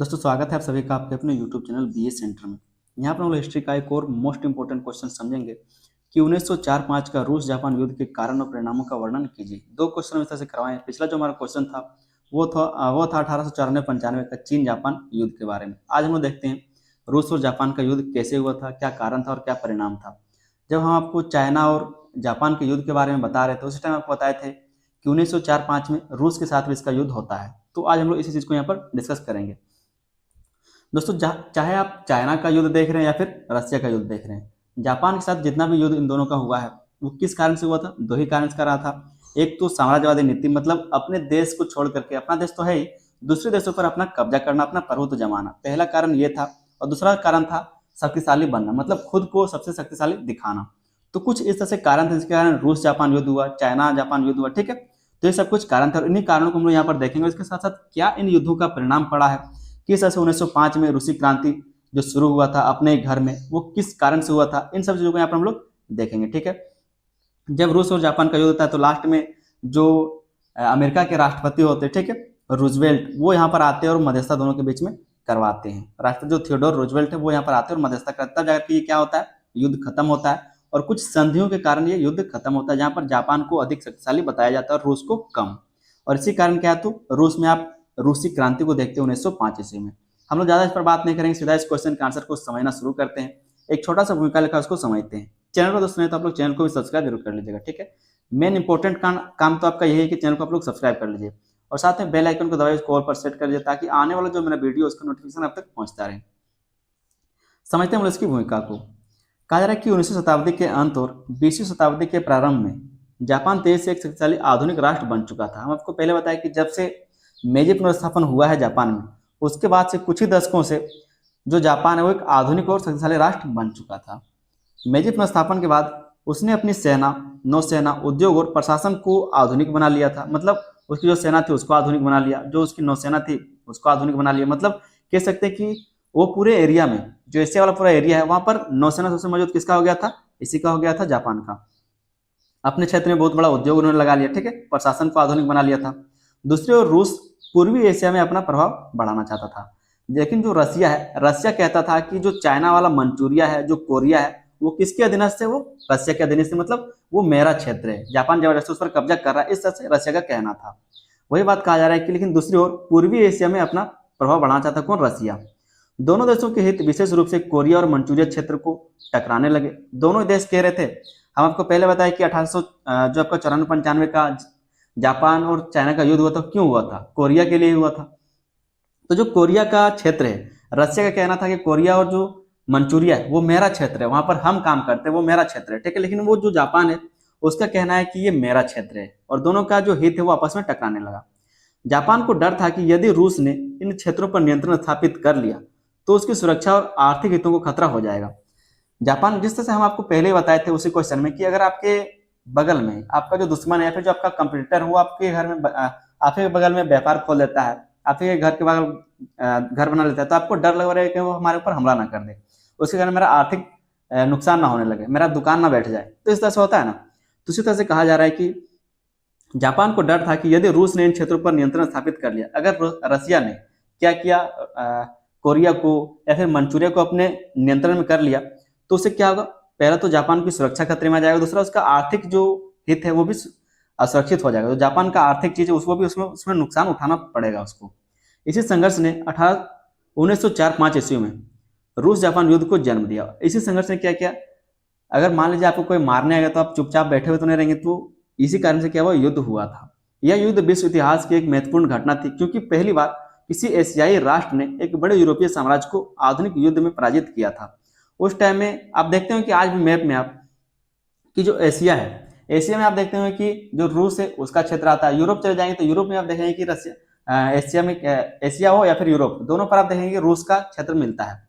दोस्तों स्वागत है आप सभी का आपके अपने यूट्यूब चैनल बी ए सेंटर में। यहाँ पर हम लोग हिस्ट्री का एक और मोस्ट इंपोर्टेंट क्वेश्चन समझेंगे कि 1904-5 का रूस जापान युद्ध के कारण और परिणामों का वर्णन कीजिए। दो क्वेश्चन हम इस तरह से करवाए हैं। पिछला जो हमारा क्वेश्चन था वो था 1894-95 का चीन जापान युद्ध के बारे में। आज हम लोग देखते हैं रूस और जापान का युद्ध कैसे हुआ था, क्या कारण था और क्या परिणाम था। जब हम आपको चाइना और जापान के युद्ध के बारे में बता रहे थे उस टाइम आपको बताए थे कि 1904-5 में रूस के साथ भी इसका युद्ध होता है। तो आज हम लोग इसी चीज़ को यहाँ पर डिस्कस करेंगे। दोस्तों चाहे आप चाइना का युद्ध देख रहे हैं या फिर रसिया का युद्ध देख रहे हैं, जापान के साथ जितना भी युद्ध इन दोनों का हुआ है वो किस कारण से हुआ था? दो ही कारण से रहा था। एक तो साम्राज्यवादी नीति, मतलब अपने देश को छोड़ करके, अपना देश तो है ही, दूसरे देशों पर अपना कब्जा करना, अपना प्रभुत्व जमाना, पहला कारण ये था। और दूसरा कारण था शक्तिशाली बनना, मतलब खुद को सबसे शक्तिशाली दिखाना। तो कुछ इस तरह से कारण थे जिसके कारण रूस जापान युद्ध हुआ, चाइना जापान युद्ध हुआ, ठीक है। तो ये सब कुछ कारण थे और इन्हीं कारणों को हम लोग यहाँ पर देखेंगे। इसके साथ साथ क्या इन युद्धों का परिणाम पड़ा है, किस तरह से 1905 में रूसी क्रांति जो शुरू हुआ था अपने घर में वो किस कारण से हुआ था, इन सब चीजों को यहाँ पर हम लोग देखेंगे, ठीक है। जब रूस और जापान का युद्ध होता है तो लास्ट में जो अमेरिका के राष्ट्रपति होते हैं, ठीक है, रूजवेल्ट, वो यहाँ पर आते हैं और मध्यस्थता दोनों के बीच में करवाते हैं। राष्ट्रपति जो थियोडोर रूजवेल्ट है वो यहाँ पर आते हैं और मध्यस्थता करते हैं, तब जाकर ये क्या होता है, युद्ध खत्म होता है। और कुछ संधियों के कारण ये युद्ध खत्म होता है, जहां पर जापान को अधिक शक्तिशाली बताया जाता है और रूस को कम। और इसी कारण क्या है, तो रूस में आप रूसी क्रांति को देखते हैं 1905 ईस्वी में। हम लोग ज्यादा इस पर बात नहीं करेंगे, सीधा इस क्वेश्चन के आंसर को समझना शुरू करते हैं। एक छोटा सा भूमिका लिखा उसको समझते हैं। चैनल पर दोस्तों तो आप लोग चैनल को भी सब्सक्राइब जरूर कर लीजिएगा, ठीक है। मेन इंपॉर्टेंट काम तो आपका यही है कि चैनल को आप लोग सब्सक्राइब कर लीजिए और साथ में बेल आइकन को दबाइए, उसको ऑल पर सेट कर लीजिए ताकि आने वाला जो मेरा वीडियो उसका नोटिफिकेशन आप तक पहुंचता रहे। समझते हैं इसकी भूमिका को। कहा जा रहा है कि 19वीं शताब्दी के अंत और 20वीं शताब्दी के प्रारंभ में जापान तेजी से एक शक्तिशाली आधुनिक राष्ट्र बन चुका था। हम आपको पहले बताया कि जब से मेजी पुनर्स्थापन हुआ है जापान में, उसके बाद से कुछ ही दशकों से जो जापान है वो एक आधुनिक और शक्तिशाली राष्ट्र बन चुका था। मेजी पुनर्स्थापन के बाद उसने अपनी सेना, नौसेना, उद्योग और प्रशासन को आधुनिक बना लिया था। मतलब उसकी जो सेना थी उसको आधुनिक बना लिया, जो उसकी नौसेना थी उसको आधुनिक बना लिया। मतलब कह सकते हैं कि वो पूरे एरिया में, जो एशिया वाला पूरा एरिया है, वहां पर नौसेना सबसे मौजूद किसका हो गया था? इसी का हो गया था, जापान का। अपने क्षेत्र में बहुत बड़ा उद्योग उन्होंने लगा लिया, ठीक है, प्रशासन को आधुनिक बना लिया था। दूसरी ओर रूस पूर्वी एशिया में अपना प्रभाव बढ़ाना चाहता था। लेकिन जो रसिया है, रसिया कहता था कि जो चाइना वाला मंचूरिया है, जो कोरिया है, वो किसके अधीनस्थ है? वो रसिया के अधीनस्थ है, मतलब वो मेरा क्षेत्र है, जापान जबरदस्ती उस पर कब्जा कर रहा है, इस तरह से रसिया का कहना था। वही बात कहा जा रहा है कि लेकिन दूसरी ओर पूर्वी एशिया में अपना प्रभाव बढ़ाना चाहता कौन? रसिया। दोनों देशों के हित विशेष रूप से कोरिया और मंचूरिया क्षेत्र को टकराने लगे। दोनों देश कह रहे थे, हम आपको पहले बताया कि 1800 जो आपका 94-95 का जापान और चाइना का युद्ध हुआ था, क्यों हुआ था? कोरिया के लिए हुआ था। तो जो कोरिया का क्षेत्र है, रसिया का कहना था कि कोरिया और जो मंचूरिया है वो मेरा क्षेत्र है, वहां पर हम काम करते हैं, वो मेरा क्षेत्र है, ठीक है। लेकिन वो जो जापान है उसका कहना है कि ये मेरा क्षेत्र है, और दोनों का जो हित है वो आपस में टकराने लगा। जापान को डर था कि यदि रूस ने इन क्षेत्रों पर नियंत्रण स्थापित कर लिया तो उसकी सुरक्षा और आर्थिक हितों को खतरा हो जाएगा। जापान, जिस तरह से हम आपको पहले ही बताए थे उसी क्वेश्चन में, कि अगर आपके बगल में आपका जो दुश्मन है या फिर जो आपका कंपटीटर है वो आपके घर में आपके बगल में व्यापार खोल देता है, आपके घर के बगल घर बना लेता है, तो आपको डर लग रहा है कि वो हमारे ऊपर हमला ना कर दे, उसके कारण मेरा आर्थिक नुकसान ना होने लगे, मेरा दुकान ना बैठ जाए। तो इस तरह से होता है ना। तो इसी तरह से कहा जा रहा है कि जापान को डर था कि यदि रूस ने इन क्षेत्रों पर नियंत्रण स्थापित कर लिया, अगर रसिया ने क्या किया, कोरिया को या फिर मंचूरिया को अपने नियंत्रण में कर लिया, तो उससे क्या होगा? पहला तो जापान की सुरक्षा खतरे में आ जाएगा, दूसरा उसका आर्थिक जो हित है वो भी असुरक्षित हो जाएगा। तो जापान का आर्थिक चीज है उसको भी उसमें नुकसान उठाना पड़ेगा उसको। इसी संघर्ष ने 1904-5 ईस्वी में रूस जापान युद्ध को जन्म दिया। इसी संघर्ष ने क्या किया, अगर मान लीजिए आपको कोई मारने आएगा तो आप चुपचाप बैठे हुए तो नहीं रहेंगे। तो इसी कारण से क्या हुआ, युद्ध हुआ था। यह युद्ध विश्व इतिहास की एक महत्वपूर्ण घटना थी, क्योंकि पहली बार किसी एशियाई राष्ट्र ने एक बड़े यूरोपीय साम्राज्य को आधुनिक युद्ध में पराजित किया था। उस टाइम में आप देखते हो कि आज भी मैप में आप कि जो एशिया है, एशिया में आप देखते हो कि जो रूस है उसका क्षेत्र आता है। यूरोप चले जाएंगे तो यूरोप में आप देखेंगे कि रसिया, एशिया में एशिया हो या फिर यूरोप, दोनों पर आप देखेंगे कि रूस का क्षेत्र मिलता है।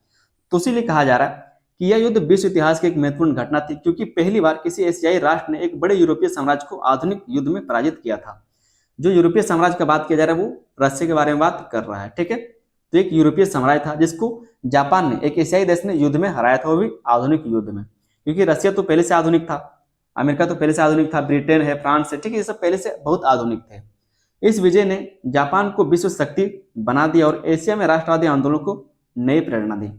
तो इसीलिए कहा जा रहा है कि यह युद्ध विश्व इतिहास की एक महत्वपूर्ण घटना थी, क्योंकि पहली बार किसी एशियाई राष्ट्र ने एक बड़े यूरोपीय साम्राज्य को आधुनिक युद्ध में पराजित किया था। जो यूरोपीय साम्राज्य का बात किया जा रहा है वो रशिया के बारे में बात कर रहा है, ठीक है। तो एक यूरोपीय साम्राज्य था जिसको जापान ने, एक एशियाई देश ने युद्ध में हराया था, वो भी आधुनिक युद्ध में। क्योंकि रशिया तो पहले से आधुनिक था, अमेरिका तो पहले से आधुनिक था, ब्रिटेन है, फ्रांस है, ठीक है, ये सब पहले से बहुत आधुनिक थे। इस विजय ने जापान को विश्व शक्ति बना दिया और एशिया में राष्ट्रवादी आंदोलन को नई प्रेरणा दी।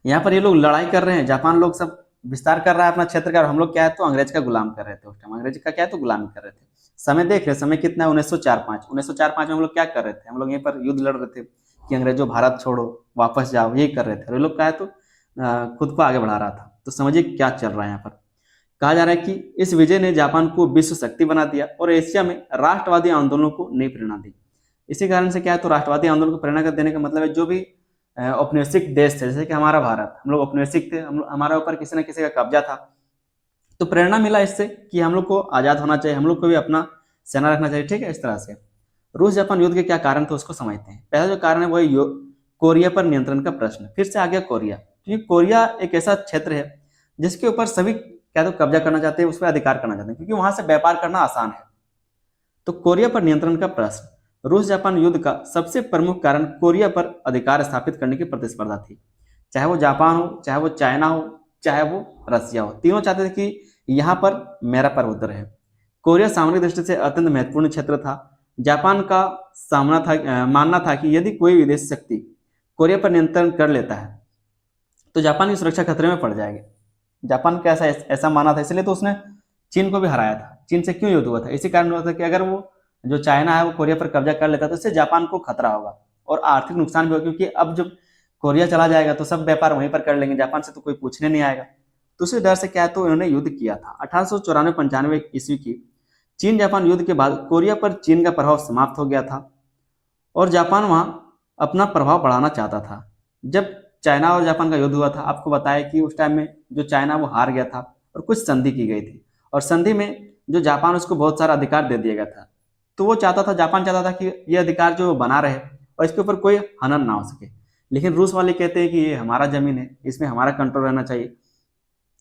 यहाँ पर ये लोग लड़ाई कर रहे हैं, जापान लोग सब विस्तार कर रहा है अपना क्षेत्र का, और हम लोग क्या है तो अंग्रेज का गुलाम कर रहे थे। उस टाइम अंग्रेज का क्या है तो गुलामी कर रहे थे। समय देख रहे, समय कितना है, 1904-5 में हम लोग क्या कर रहे थे, हम लोग यहीं पर युद्ध लड़ रहे थे कि अंग्रेजों भारत छोड़ो, वापस जाओ, यही कर रहे थे। और ये लोग क्या है तो खुद को आगे बढ़ा रहा था। तो समझिए क्या चल रहा है यहाँ पर। कहा जा रहा है कि इस विजय ने जापान को विश्व शक्ति बना दिया और एशिया में राष्ट्रवादी आंदोलनों को नई प्रेरणा दी। इसी कारण से क्या है तो राष्ट्रवादी आंदोलन को प्रेरणा देने का मतलब है जो भी औपनिवेशिक देश थे, जैसे कि हमारा भारत, हम लोग औपनिवेशिक थे, हमारा ऊपर किसी न किसी का कब्जा था, तो प्रेरणा मिला इससे कि हम लोग को आजाद होना चाहिए, हम लोग को भी अपना सेना रखना चाहिए। ठीक है, इस तरह से रूस जापान युद्ध के क्या कारण थे उसको समझते हैं। पहला जो कारण है वो है कोरिया पर नियंत्रण का प्रश्न। फिर से आ गया कोरिया, क्योंकि कोरिया एक ऐसा क्षेत्र है जिसके ऊपर सभी क्या तो कब्जा करना चाहते हैं, उस पर अधिकार करना चाहते हैं, क्योंकि वहां से व्यापार करना आसान है। तो कोरिया पर नियंत्रण का प्रश्न, रूस जापान युद्ध का सबसे प्रमुख कारण कोरिया पर अधिकार स्थापित करने की प्रतिस्पर्धा थी। चाहे वो जापान हो, चाहे वो चाइना हो, चाहे वो रसिया हो, तीनों चाहते थे कि यहाँ पर मेरा प्रभुत्व रहे। कोरिया सामरिक दृष्टि से अत्यंत महत्वपूर्ण क्षेत्र था। जापान का मानना था कि यदि कोई विदेशी शक्ति कोरिया पर नियंत्रण कर लेता है तो जापान की सुरक्षा खतरे में पड़ जाएगी। जापान का ऐसा माना था, इसलिए तो उसने चीन को भी हराया था। चीन से क्यों युद्ध हुआ था? इसी कारण हुआ था कि अगर वो जो चाइना है वो कोरिया पर कब्जा कर लेता तो इससे जापान को खतरा होगा और आर्थिक नुकसान भी होगा, क्योंकि अब जब कोरिया चला जाएगा तो सब व्यापार वहीं पर कर लेंगे, जापान से तो कोई पूछने नहीं आएगा। तो उसी डर से क्या है तो इन्होंने युद्ध किया था। 1894-95 ईस्वी की चीन जापान युद्ध के बाद कोरिया पर चीन का प्रभाव समाप्त हो गया था और जापान वहां अपना प्रभाव बढ़ाना चाहता था। जब चाइना और जापान का युद्ध हुआ था, आपको बताया कि उस टाइम में जो चाइना वो हार गया था और कुछ संधि की गई थी, और संधि में जो जापान उसको बहुत सारा अधिकार दे दिया गया था। तो वो चाहता था, जापान चाहता था कि ये अधिकार जो बना रहे और इसके ऊपर कोई हनन ना हो सके। लेकिन रूस वाले कहते हैं कि ये हमारा जमीन है, इसमें हमारा कंट्रोल रहना चाहिए।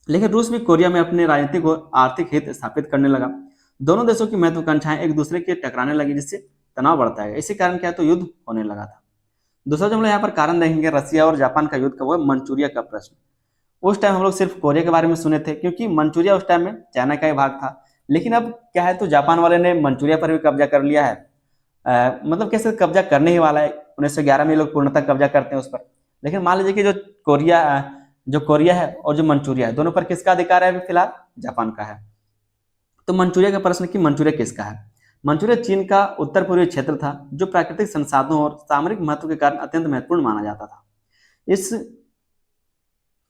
लेकिन रूस भी कोरिया में अपने राजनीतिक और आर्थिक हित स्थापित करने लगा। दोनों देशों की महत्वाकांक्षाएं एक दूसरे के टकराने लगी, जिससे तनाव बढ़ता है। इसी कारण क्या है तो युद्ध होने लगा था। दूसरा जो हम लोग यहाँ पर कारण देखेंगे रसिया और जापान का युद्ध का, वो है मंचूरिया का प्रश्न। उस टाइम हम लोग सिर्फ कोरिया के बारे में सुने थे, क्योंकि मंचूरिया उस टाइम में चाइना का ही भाग था। लेकिन अब क्या है तो जापान वाले ने मंचूरिया पर भी कब्जा कर लिया है। मतलब कैसे कब्जा करने ही वाला है। 1911 में लोग पूर्णतः कब्जा करते हैं उस पर। लेकिन मान लीजिए कि जो कोरिया है और जो मंचूरिया है, दोनों पर किसका अधिकार है? अभी फिलहाल जापान का है। तो मंचूरिया का प्रश्न कि मंचूरिया किसका है? मंचूरिया चीन का उत्तर पूर्वी क्षेत्र था, जो प्राकृतिक संसाधनों और सामरिक महत्व के कारण अत्यंत महत्वपूर्ण माना जाता था। इस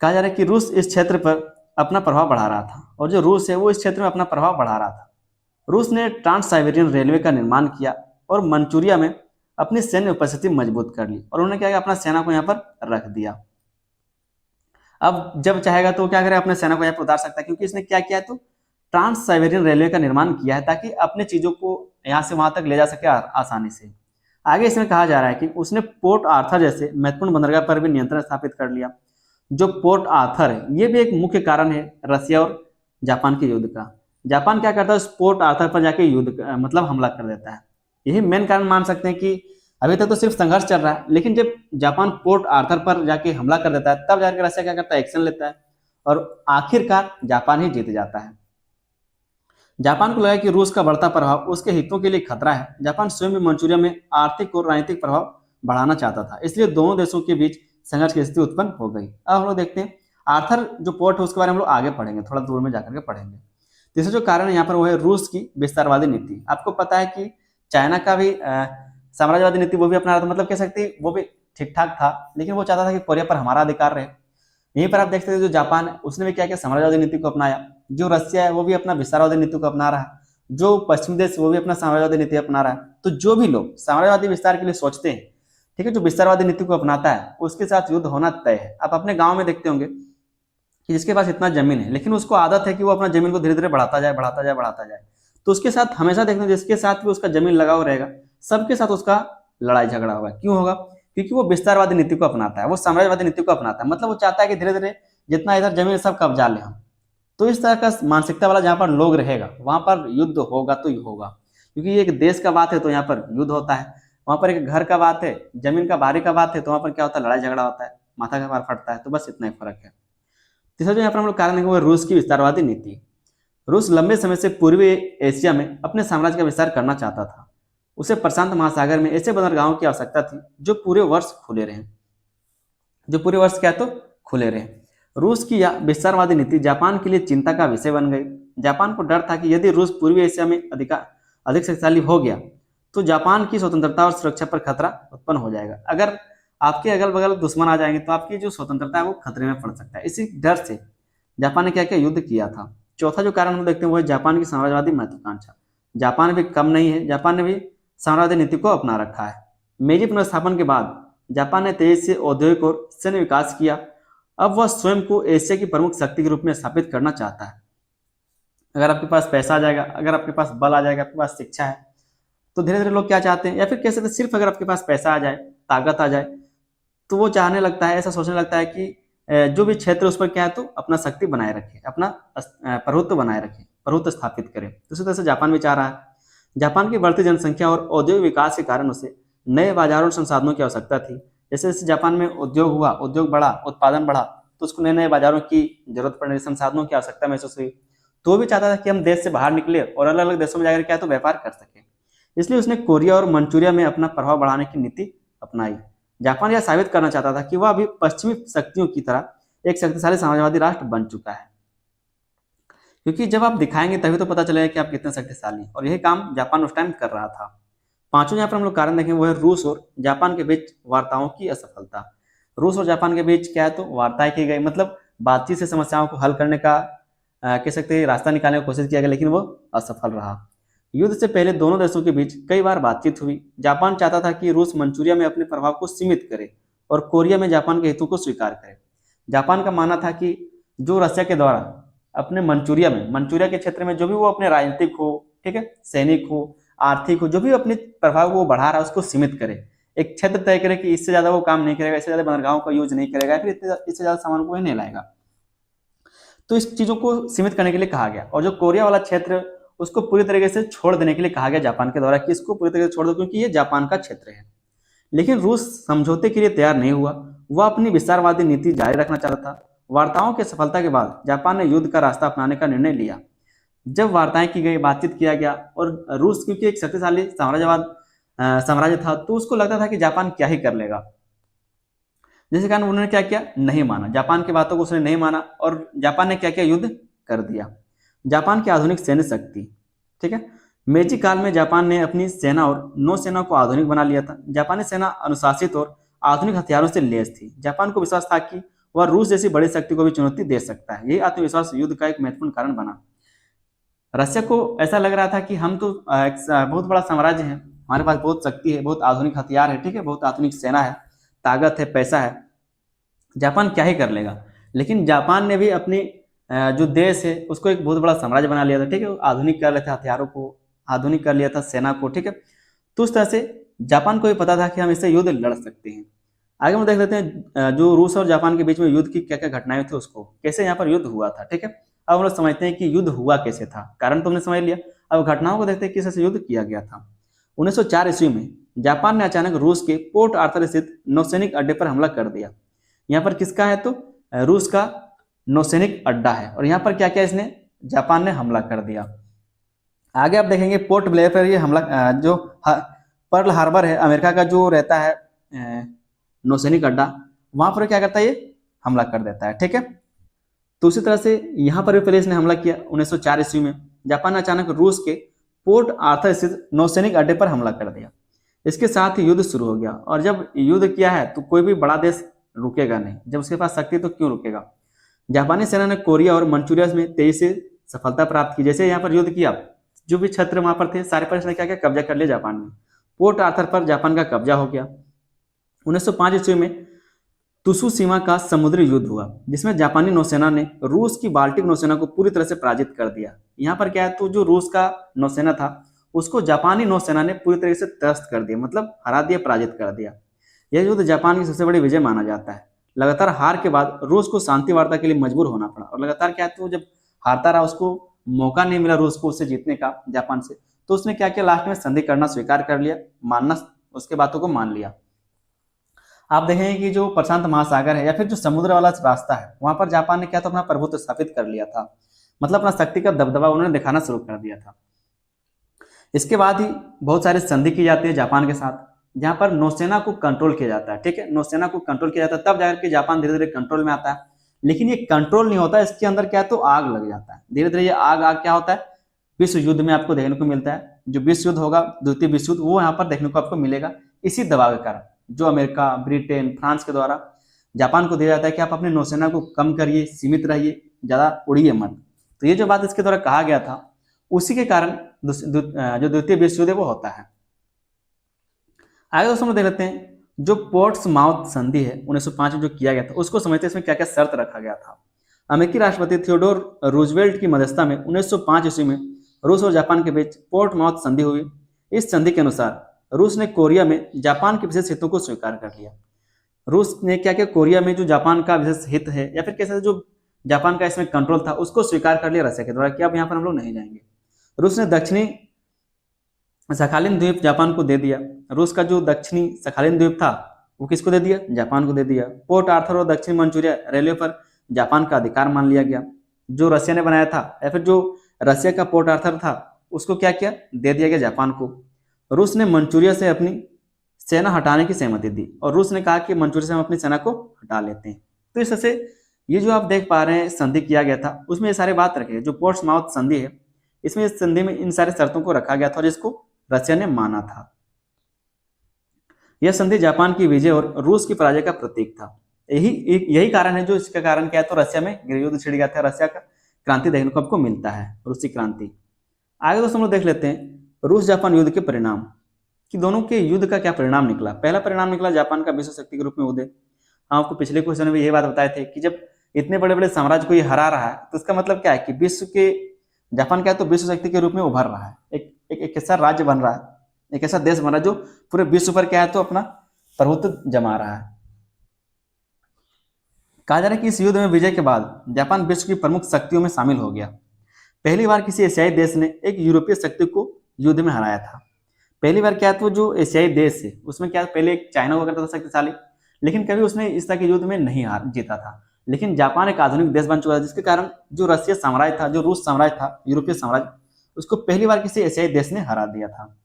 कहा जा रहा है कि रूस इस क्षेत्र पर अपना प्रभाव बढ़ा रहा था, और जो रूस है वो इस क्षेत्र में अपना प्रभाव बढ़ा रहा था। रूस ने ट्रांस साइबेरियन रेलवे का निर्माण किया और मंचूरिया में अपनी सैन्य उपस्थिति मजबूत कर ली, और उन्होंने क्या किया, अपना सेना को यहाँ पर रख दिया। अब जब चाहेगा तो क्या करे, अपने सेना को यहाँ पर उतार सकता है, क्योंकि इसने क्या किया है तो ट्रांस साइबेरियन रेलवे का निर्माण किया है, ताकि अपने चीजों को यहाँ से वहां तक ले जा सके आसानी से। आगे इसमें कहा जा रहा है कि उसने पोर्ट आर्थर जैसे महत्वपूर्ण बंदरगाह पर भी नियंत्रण स्थापित कर लिया। जो पोर्ट आर्थर है ये भी एक मुख्य कारण है रसिया और जापान के युद्ध का। जापान क्या करता है, उस पोर्ट आर्थर पर जाके युद्ध मतलब हमला कर देता है। यही मेन कारण मान सकते हैं कि अभी तक तो सिर्फ संघर्ष चल रहा है, लेकिन जब जापान पोर्ट आर्थर पर जाके हमला कर देता है, तब जाकर रसिया क्या करता है, एक्शन लेता है, और आखिरकार जापान ही जीत जाता है। जापान को लगा कि रूस का बढ़ता प्रभाव उसके हितों के लिए खतरा है। जापान स्वयं भी मंचूरिया में आर्थिक और राजनीतिक प्रभाव बढ़ाना चाहता था, इसलिए दोनों देशों के बीच संघर्ष की स्थिति उत्पन्न हो गई। अब हम लोग देखते हैं आर्थर जो पोर्ट है उसके बारे में हम लोग आगे पढ़ेंगे, थोड़ा दूर में जाकर के पढ़ेंगे। तीसरा जो कारण है यहाँ पर वो है रूस की विस्तारवादी नीति। आपको पता है कि चाइना का भी साम्राज्यवादी नीति वो भी अपना रहा था, मतलब कह सकते हैं वो भी ठीक ठाक था, लेकिन वो चाहता था कि कोरिया पर हमारा अधिकार रहे। यहीं पर आप देख सकते हैं जो जापान है उसने भी क्या किया, साम्राज्यवादी नीति को अपनाया। जो रसिया है वो भी अपना विस्तारवादी नीति को अपना रहा है। जो पश्चिमी देश वो भी अपना साम्राज्यवादी नीति अपना रहा है। तो जो भी लोग साम्राज्यवादी विस्तार के लिए सोचते हैं, ठीक है, जो विस्तारवादी नीति को अपनाता है उसके साथ युद्ध होना तय है। आप अपने गांव में देखते होंगे कि जिसके पास इतना जमीन है, लेकिन उसको आदत है कि वो अपना जमीन को धीरे धीरे बढ़ाता जाए बढ़ाता जाए बढ़ाता जाए, तो उसके साथ हमेशा देखते हैं जिसके साथ भी उसका जमीन लगा हुआ रहेगा, सबके साथ उसका लड़ाई झगड़ा होगा। क्यों होगा? क्योंकि वो विस्तारवादी नीति को अपनाता है, वो साम्राज्यवादी नीति को अपनाता है। मतलब वो चाहता है कि धीरे धीरे जितना इधर जमीन सब कब्जा ले हम। तो इस तरह का मानसिकता वाला जहाँ पर लोग रहेगा वहां पर युद्ध होगा तो ही होगा, क्योंकि एक देश का बात है तो यहाँ पर युद्ध होता है। वहां पर एक घर का बात है, जमीन का बारी का बात है, तो वहां पर क्या होता है, लड़ाई झगड़ा होता है, माथा का भार फटता है। तो बस इतना ही फर्क है। तीसरा जो यहाँ पर हम लोग कारण है वो रूस की विस्तारवादी नीति। रूस लंबे समय से पूर्वी एशिया में अपने साम्राज्य का विस्तार करना चाहता था। उसे प्रशांत महासागर में ऐसे बंदरगाहों की आवश्यकता थी जो पूरे वर्ष खुले रहें, जो पूरे वर्ष क्या तो खुले रहे। रूस की यह विस्तारवादी नीति जापान के लिए चिंता का विषय बन गई। जापान को डर था कि यदि रूस पूर्वी एशिया में अधिक शक्तिशाली हो गया तो जापान की स्वतंत्रता और सुरक्षा पर खतरा उत्पन्न हो जाएगा। अगर आपके अगल बगल दुश्मन आ जाएंगे तो आपकी जो स्वतंत्रता है वो खतरे में पड़ सकता है। इसी डर से जापान ने क्या क्या युद्ध किया था। चौथा जो कारण हम देखते हैं वो है जापान की साम्राज्यवादी महत्वाकांक्षा। जापान भी कम नहीं है, जापान ने भी साम्राज्यवादी नीति को अपना रखा है। मेजी पुनर्स्थापन के बाद जापान ने तेजी से औद्योगिक और सैन्य विकास किया। अब वह स्वयं को एशिया की प्रमुख शक्ति के रूप में स्थापित करना चाहता है। अगर आपके पास पैसा आ जाएगा, अगर आपके पास बल आ जाएगा, आपके पास शिक्षा है, तो धीरे धीरे लोग क्या चाहते हैं, या फिर कह सकते हैं सिर्फ अगर आपके पास पैसा आ जाए, ताकत आ जाए, तो वो चाहने लगता है, ऐसा सोचने लगता है कि जो भी क्षेत्र उस पर क्या है तो अपना शक्ति बनाए रखे, अपना प्रभुत्व बनाए रखे, प्रभुत्व स्थापित करे। तो इसी तरह से जापान भी चाह रहा है। जापान की बढ़ती जनसंख्या और औद्योगिक विकास के कारण उसे नए बाजारों और संसाधनों की आवश्यकता थी। जैसे जैसे जापान में उद्योग हुआ, उद्योग बढ़ा, उत्पादन बढ़ा, तो उसको नए नए बाजारों की जरूरत पड़ने, संसाधनों की आवश्यकता महसूस हुई। तो वो भी चाहता था कि हम देश से बाहर निकले और अलग अलग देशों में जाकर क्या तो व्यापार कर सके। इसलिए उसने कोरिया और मंचूरिया में अपना प्रभाव बढ़ाने की नीति अपनाई। जापान यह साबित करना चाहता था कि वह अभी पश्चिमी शक्तियों की तरह एक शक्तिशाली साम्राज्यवादी राष्ट्र बन चुका है, क्योंकि जब आप दिखाएंगे तभी तो पता चलेगा कि आप कितने शक्तिशाली हैं। और यही काम जापान उस टाइम कर रहा था। पांचों यहाँ पर हम लोग कारण देखेंगे वो है रूस और जापान के बीच वार्ताओं की असफलता। रूस और जापान के बीच क्या है तो वार्ताएं की गई, मतलब बातचीत से समस्याओं को हल करने का कह सकते हैं रास्ता निकालने की कोशिश किया गया, लेकिन वो असफल रहा। युद्ध से पहले दोनों देशों के बीच कई बार बातचीत हुई। जापान चाहता था कि रूस मंचूरिया में अपने प्रभाव को सीमित करे और कोरिया में जापान के हितों को स्वीकार करे। जापान का मानना था कि जो रशिया के द्वारा अपने मंचूरिया के क्षेत्र में जो भी वो अपने राजनीतिक हो, ठीक है, सैनिक हो, आर्थिक हो, जो भी अपने प्रभाव को वो बढ़ा रहा है उसको सीमित करे, एक क्षेत्र तय करे कि इससे ज्यादा वो काम नहीं करेगा, इससे ज्यादा बंदरगाहों का यूज नहीं करेगा, फिर इससे ज्यादा सामान को नहीं लाएगा। तो इस चीजों को सीमित करने के लिए कहा गया। और जो कोरिया वाला क्षेत्र उसको पूरी तरीके से छोड़ देने के लिए कहा गया जापान के द्वारा कि इसको पूरी तरीके से छोड़ दो क्योंकि ये जापान का क्षेत्र है। लेकिन रूस समझौते के लिए तैयार नहीं हुआ, वह अपनी विस्तारवादी नीति जारी रखना चाहता था। वार्ताओं की सफलता के बाद जापान ने युद्ध का रास्ता अपनाने का निर्णय लिया। जब वार्ताएं की गई, बातचीत किया गया, और रूस क्योंकि एक शक्तिशाली साम्राज्य था, तो उसको लगता था कि जापान क्या ही कर लेगा। जिसके कारण उन्होंने क्या किया, नहीं माना, जापान की बातों को उसने नहीं माना और जापान ने क्या किया, युद्ध कर दिया। जापान की आधुनिक सैन्य शक्ति, ठीक है, मेजी काल में जापान ने अपनी सेना और नौसेना को आधुनिक बना लिया था। जापानी सेना अनुशासित और आधुनिक हथियारों से लैस थी। जापान को विश्वास था कि वह रूस जैसी बड़ी शक्ति को भी चुनौती दे सकता है। यही आत्मविश्वास युद्ध का एक महत्वपूर्ण कारण बना। रशिया को ऐसा लग रहा था कि हम तो एक बहुत बड़ा साम्राज्य है, हमारे पास बहुत शक्ति है, बहुत आधुनिक हथियार है, ठीक है, बहुत आधुनिक सेना है, ताकत है, पैसा है, जापान क्या ही कर लेगा। लेकिन जापान ने भी अपनी जो देश है उसको एक बहुत बड़ा साम्राज्य बना लिया था, ठीक है, आधुनिक कर लिया था, हथियारों को आधुनिक कर लिया था, सेना को, ठीक है। तो उस तरह से जापान को भी पता था कि हम इससे युद्ध लड़ सकते हैं। आगे हम देख लेते हैं जो रूस और जापान के बीच में युद्ध की क्या क्या घटनाएं थी, उसको कैसे यहाँ पर युद्ध हुआ था, ठीक है। अब हम लोग समझते हैं कि युद्ध हुआ कैसे था, कारण तो हमने समझ लिया, अब घटनाओं को देखते हैं किस तरह से युद्ध किया गया था। 1904 ईस्वी में जापान ने अचानक रूस के पोर्ट आर्थर स्थित नौसैनिक अड्डे पर हमला कर दिया। यहाँ पर किसका है तो रूस का नौसैनिक अड्डा है, और यहाँ पर क्या क्या इसने जापान ने हमला कर दिया। आगे आप देखेंगे पोर्ट ब्लेयर पर ये हमला जो पर्ल हार्बर है, अमेरिका का जो रहता है नौसैनिक अड्डा, वहां पर क्या करता है, ये हमला कर देता है, ठीक है। तो उसी तरह से यहाँ पर भी पहले इसने हमला किया 1904 ईस्वी में। जापान ने अचानक रूस के पोर्ट आर्थर स्थित नौसैनिक अड्डे पर हमला कर दिया। इसके साथ ही युद्ध शुरू हो गया, और जब युद्ध किया है तो कोई भी बड़ा देश रुकेगा नहीं, जब उसके पास शक्ति तो क्यों रुकेगा। जापानी सेना ने कोरिया और मंचूरिया में तेजी से सफलता प्राप्त की। जैसे यहाँ पर युद्ध किया, जो भी क्षेत्र वहां पर थे सारे पर इसने क्या क्या कब्जा कर लिया जापान ने। पोर्ट आर्थर पर जापान का कब्जा हो गया। 1905 ईस्वी में तुसुशिमा का समुद्री युद्ध हुआ, जिसमें जापानी नौसेना ने रूस की बाल्टिक नौसेना को पूरी तरह से पराजित कर दिया। यहाँ पर क्या है तो जो रूस का नौसेना था उसको जापानी नौसेना ने पूरी तरह से त्रस्त कर दिया, मतलब हरा दिया, पराजित कर दिया। यह युद्ध जापान की सबसे बड़ी विजय माना जाता है। लगातार हार के बाद रूस को शांति वार्ता के लिए मजबूर होना पड़ा, और लगातार क्या है तो जब हारता रहा, उसको मौका नहीं मिला रूस को उससे जीतने का जापान से, तो उसने क्या किया, लास्ट में संधि करना स्वीकार कर लिया, मानना, उसके बातों को मान लिया। आप देखेंगे कि जो प्रशांत महासागर है या फिर जो समुद्र वाला रास्ता है, वहां पर जापान ने क्या तो अपना प्रभुत्व स्थापित कर लिया था, मतलब अपना शक्ति का दबदबा उन्होंने दिखाना शुरू कर दिया था। इसके बाद ही बहुत सारी संधि की जाती है जापान के साथ, जहां पर नौसेना को कंट्रोल किया जाता है। ठीक है, नौसेना को कंट्रोल किया जाता है, तब जाकर के जापान धीरे धीरे कंट्रोल में आता है। लेकिन ये कंट्रोल नहीं होता, इसके अंदर क्या है तो आग लग जाता है। धीरे धीरे ये आग आग क्या होता है, विश्व युद्ध में आपको देखने को मिलता है। जो विश्व युद्ध होगा, द्वितीय विश्व युद्ध, वो यहाँ पर देखने को आपको मिलेगा। इसी दबाव के कारण जो अमेरिका, ब्रिटेन, फ्रांस के द्वारा जापान को दिया जाता है कि आप अपनी नौसेना को कम करिए, सीमित रहिए, ज्यादा उड़िए मत। तो ये जो बात इसके द्वारा कहा गया था, उसी के कारण जो द्वितीय विश्व युद्ध है वो होता है। आगे दोस्तों हम देख लेते हैं जो पोर्ट्समाउथ संधि है 1905 में जो किया गया था, उसको समझते हैं इसमें क्या क्या शर्त रखा गया था। अमेरिकी राष्ट्रपति थियोडोर रूजवेल्ट की मध्यस्थता में 1905 ईस्वी में रूस और जापान के बीच पोर्टमाउथ संधि हुई। इस संधि के अनुसार रूस ने कोरिया में जापान के विशेष हितों को स्वीकार कर लिया। रूस ने क्या किया, कोरिया में जो जापान का विशेष हित है या फिर कैसे जो जापान का इसमें कंट्रोल था, उसको स्वीकार कर लिया रशिया के द्वारा कि अब यहाँ पर हम लोग नहीं जाएंगे। रूस ने दक्षिणी सखालिन द्वीप जापान को दे दिया। रूस का जो दक्षिणी सखालिन द्वीप था वो किसको दे दिया, जापान को दे दिया। पोर्ट आर्थर और दक्षिणी मंचूरिया रेलवे पर जापान का अधिकार मान लिया गया। जो रशिया ने बनाया था या फिर जो रशिया का पोर्ट आर्थर था, उसको क्या किया, दे दिया गया जापान को। रूस ने मंचूरिया से अपनी सेना हटाने की सहमति दी और रूस ने कहा कि मंचूरिया से हम अपनी सेना को हटा लेते हैं। तो इस तरह से ये जो आप देख पा रहे हैं संधि किया गया था, उसमें ये सारे बात रखे। जो पोर्ट्समाउथ संधि है, इसमें इस संधि में इन सारे शर्तों को रखा गया था जिसको रशिया ने माना था। यह संधि जापान की विजय और रूस की पराजय का प्रतीक था। यही कारण है जो इसका कारण क्या है तो रशिया में गृहयुद्ध छिड़ गया था। रशिया का क्रांति देखने को आपको मिलता है, रूसी क्रांति। आगे दोस्तों हम लोग देख लेते हैं रूस जापान युद्ध के परिणाम, कि दोनों के युद्ध का क्या परिणाम निकला। पहला परिणाम निकला जापान का विश्व शक्ति के रूप में उदय। हम आपको पिछले क्वेश्चन में ये बात बताए थे कि जब इतने बड़े बड़े साम्राज्य को ये हरा रहा है तो इसका मतलब क्या है कि विश्व के जापान क्या है तो विश्व शक्ति के रूप में उभर रहा है। एक ऐसा राज्य बन रहा है, एक ऐसा देश बन रहा है जो पूरे विश्व पर क्या है तो अपना प्रभुत्व जमा रहा है। कहा जा रहा है कि इस युद्ध में विजय के बाद जापान विश्व की प्रमुख शक्तियों में शामिल हो गया। पहली बार किसी एशियाई देश ने एक यूरोपीय शक्ति को युद्ध में हराया था। पहली बार क्या है तो जो एशियाई देश है उसमें क्या पहले एक चाइना हुआ करता था शक्तिशाली, लेकिन कभी उसने इस तरह के युद्ध में नहीं जीता था। लेकिन जापान एक आधुनिक देश बन चुका था, जिसके कारण जो रशिया साम्राज्य था, जो रूस साम्राज्य था, यूरोपीय साम्राज्य, उसको पहली बार किसी एशियाई देश ने हरा दिया था।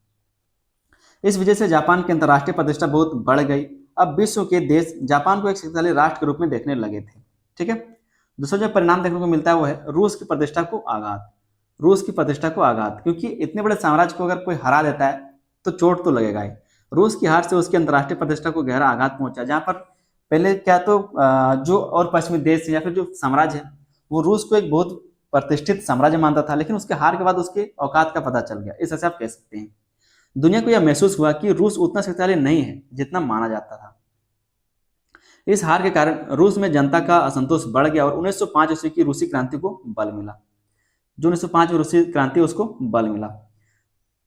इस वजह से जापान की अंतर्राष्ट्रीय प्रतिष्ठा बहुत बढ़ गई। अब विश्व के देश जापान को एक शक्तिशाली राष्ट्र के रूप में देखने लगे थे। ठीक है, दूसरा जो परिणाम देखने को मिलता है वो है रूस की प्रतिष्ठा को आघात। रूस की प्रतिष्ठा को आघात, क्योंकि इतने बड़े साम्राज्य को अगर कोई हरा देता है तो चोट तो लगेगा ही। रूस की हार से उसकी अंतर्राष्ट्रीय प्रतिष्ठा को गहरा आघात पहुंचा, जहां पर पहले क्या तो जो और पश्चिमी देश या फिर जो साम्राज्य है वो रूस को एक बहुत प्रतिष्ठित साम्राज्य मानता था, लेकिन उसके हार के बाद उसके औकात का पता चल गया, इस तरह से आप कह सकते हैं। दुनिया को यह महसूस हुआ कि रूस उतना शक्तिशाली नहीं है जितना माना जाता था। इस हार के कारण रूस में जनता का असंतोष बढ़ गया और 1905 ईस्वी की रूसी क्रांति को बल मिला। जो 1905 में रूसी क्रांति उसको बल मिला।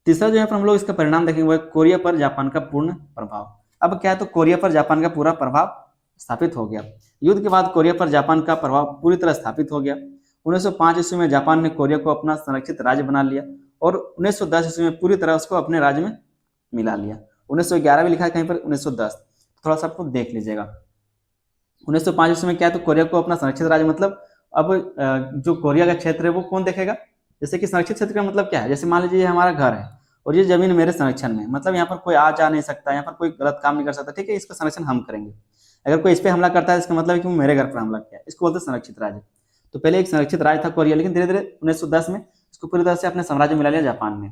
तीसरा जो है हम लोग इसका परिणाम देखेंगे वो है कोरिया पर जापान का पूर्ण प्रभाव। अब क्या है तो कोरिया पर जापान का पूरा प्रभाव स्थापित हो गया। युद्ध के बाद कोरिया पर जापान का प्रभाव पूरी तरह स्थापित हो गया। 1905 ईस्वी में जापान ने कोरिया को अपना संरक्षित राज्य बना लिया और 1910 ईस्वी में पूरी तरह उसको अपने राज्य में मिला लिया। 1911 में लिखा है कहीं पर 1910, थोड़ा सा आपको देख लीजिएगा। 1905 ईस्वी में क्या है तो कोरिया को अपना संरक्षित राज्य, मतलब अब जो कोरिया का क्षेत्र है वो कौन देखेगा। जैसे कि संरक्षित क्षेत्र का मतलब क्या है, जैसे मान लीजिए हमारा घर है और ये जमीन मेरे संरक्षण में, मतलब यहाँ पर कोई आ जा नहीं सकता, यहाँ पर कोई गलत काम नहीं कर सकता। ठीक है, इसका संरक्षण हम करेंगे। अगर कोई इस पर हमला करता है इसका मतलब है कि वो मेरे घर पर हमला किया, इसको बोलते हैं संरक्षित राज्य। तो पहले एक संरक्षित राज्य था कोरिया, लेकिन धीरे धीरे 1910 में इसको पूरी तरह से अपने साम्राज्य मिला लिया जापान ने।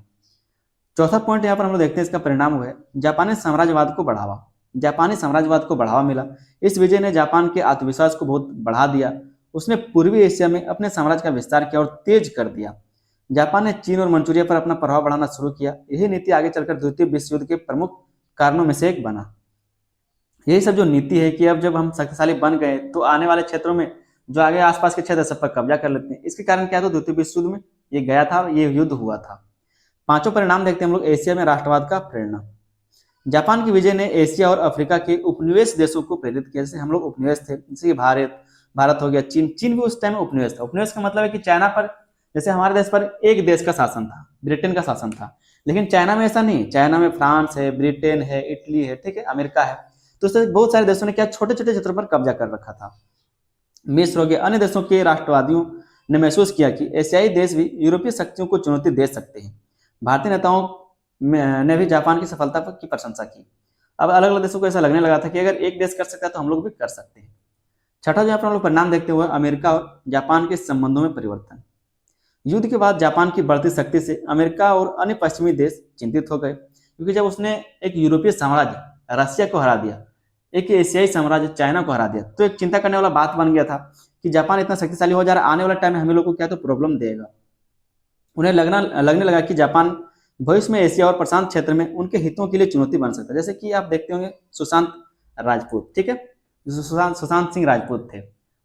चौथा पॉइंट यहाँ पर हम लोग देखते हैं, इसका परिणाम हुआ है जापानी साम्राज्यवाद को बढ़ावा। जापानी साम्राज्यवाद को बढ़ावा मिला। इस विजय ने जापान के आत्मविश्वास को बहुत बढ़ा दिया। उसने पूर्वी एशिया में अपने साम्राज्य का विस्तार किया और तेज कर दिया। जापान ने चीन और मंचूरिया पर अपना प्रभाव बढ़ाना शुरू किया। यही नीति आगे चलकर द्वितीय विश्व युद्ध के प्रमुख कारणों में से एक बना। यही सब जो नीति है कि अब जब हम शक्तिशाली बन गए तो आने वाले क्षेत्रों में जो आगे आसपास के क्षेत्र सब पर कब्जा कर लेते हैं। इसके कारण क्या था, द्वितीय विश्व युद्ध में ये गया था, ये युद्ध हुआ था। पांचों परिणाम देखते हैं हम लोग। एशिया में राष्ट्रवाद का प्रेरणा। जापान की विजय ने एशिया और अफ्रीका के उपनिवेश देशों को प्रेरित किया। जैसे हम लोग उपनिवेश थे, जैसे कि भारत हो गया, चीन भी उस टाइम उपनिवेश था। उपनिवेश का मतलब है कि चाइना पर, जैसे हमारे देश पर एक देश का शासन था, ब्रिटेन का शासन था, लेकिन चाइना में ऐसा नहीं। चाइना में फ्रांस है, ब्रिटेन है, इटली है, ठीक है, अमेरिका है। तो इससे बहुत सारे देशों ने क्या छोटे छोटे क्षेत्रों पर कब्जा कर रखा था। मिस्र हो गया, अन्य देशों के राष्ट्रवादियों ने महसूस किया कि एशियाई देश भी यूरोपीय शक्तियों को चुनौती दे सकते हैं। भारतीय नेताओं ने भी जापान की सफलता की प्रशंसा की। अब अलग अलग देशों को ऐसा लगने लगा था कि अगर एक देश कर सकता है तो हम लोग भी कर सकते हैं। छठा जो हम लोग परिणाम देखते हुए अमेरिका और जापान के संबंधों में परिवर्तन। युद्ध के बाद जापान की बढ़ती शक्ति से अमेरिका और अन्य पश्चिमी देश चिंतित हो गए, क्योंकि जब उसने एक यूरोपीय साम्राज्य रसिया को हरा दिया, एक एशियाई साम्राज्य चाइना को हरा दिया, तो एक चिंता करने वाला बात बन गया था कि जापान इतना शक्तिशाली हो जा रहा है, आने वाले टाइम में हम लोग को क्या तो प्रॉब्लम देगा। उन्हें लगने लगा कि जापान भविष्य में एशिया और प्रशांत क्षेत्र में उनके हितों के लिए चुनौती बन सकता है। जैसे कि आप देखते होंगे सुशांत राजपूत, ठीक है, जो सुशांत सिंह राजपूत थे,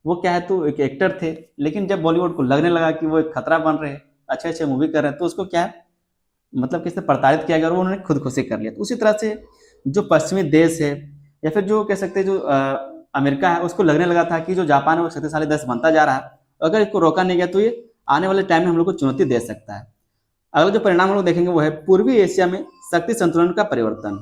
वो क्या है तो एक एक्टर थे, लेकिन जब बॉलीवुड को लगने लगा कि वो एक खतरा बन रहे हैं, अच्छे अच्छे मूवी कर रहे हैं, तो उसको क्या है मतलब किसने प्रताड़ित किया गया और वो उन्होंने खुदकुशी कर लिया। तो उसी तरह से जो पश्चिमी देश है या फिर जो कह सकते हैं जो अमेरिका है, उसको लगने लगा था कि जो जापान है वो शक्तिशाली देश बनता जा रहा है, अगर इसको रोका नहीं गया तो ये आने वाले टाइम में हम लोग को चुनौती दे सकता है। अगला जो परिणाम हम लोग देखेंगे वो है पूर्वी एशिया में शक्ति संतुलन का परिवर्तन।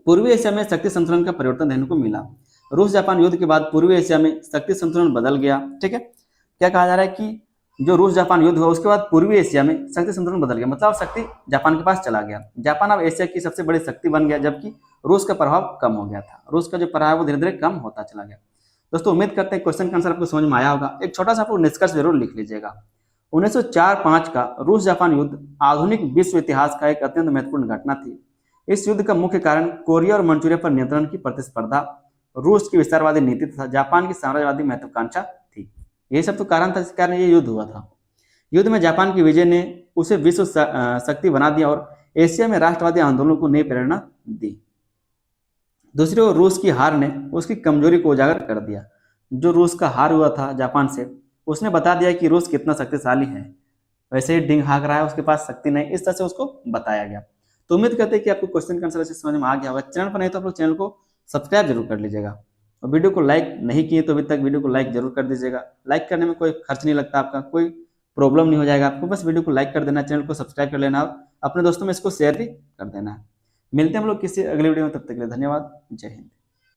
पूर्वी एशिया में शक्ति संतुलन का परिवर्तन देखने को मिला। रूस जापान युद्ध के बाद पूर्वी एशिया में शक्ति संतुलन बदल गया, ठीक है। क्या कहा जा रहा है कि जो रूस जापान युद्ध हुआ उसके बाद पूर्वी एशिया में शक्ति संतुलन बदल गया, मतलब शक्ति जापान के पास चला गया। जापान अब एशिया की सबसे बड़ी शक्ति बन गया, जबकि रूस का प्रभाव कम हो गया था। रूस का जो प्रभाव है वो धीरे धीरे कम होता चला गया। दोस्तों उम्मीद करते हैं क्वेश्चन का आंसर आपको समझ में आया होगा। एक छोटा सा आपको निष्कर्ष जरूर लिख लीजिएगा। 1904-5 का रूस जापान युद्ध आधुनिक विश्व इतिहास का एक अत्यंत महत्वपूर्ण घटना थी। इस युद्ध का मुख्य कारण कोरिया और मंचूरिया पर नियंत्रण की प्रतिस्पर्धा, रूस की विस्तारवादी नीति तथा जापान की साम्राज्यवादी महत्वाकांक्षा थी। यही सब तो कारण था जिस कारण ये युद्ध हुआ था। युद्ध में जापान की विजय ने उसे विश्व शक्ति बना दिया और एशिया में राष्ट्रवादी आंदोलनों को नई प्रेरणा दी। दूसरी ओर रूस की हार ने उसकी कमजोरी को उजागर कर दिया। जो रूस का हार हुआ था जापान से, उसने बता दिया कि रूस कितना शक्तिशाली है। वैसे ही डिंग हाँक रहा है, उसके पास शक्ति नहीं, इस तरह से उसको बताया गया। तो उम्मीद करते हैं कि आपको क्वेश्चन का आंसर अच्छे समझ में आ गया होगा। चैनल पर नहीं तो आप लोग चैनल को सब्सक्राइब जरूर कर लीजिएगा और वीडियो को लाइक नहीं किए तो अभी तक वीडियो को लाइक जरूर कर दीजिएगा। लाइक करने में कोई खर्च नहीं लगता, आपका कोई प्रॉब्लम नहीं हो जाएगा। आपको बस वीडियो को लाइक कर देना, चैनल को सब्सक्राइब कर लेना और अपने दोस्तों में इसको शेयर भी कर देना। मिलते हैं हम लोग किसी अगले वीडियो में, तब तक के लिए धन्यवाद। जय हिंद।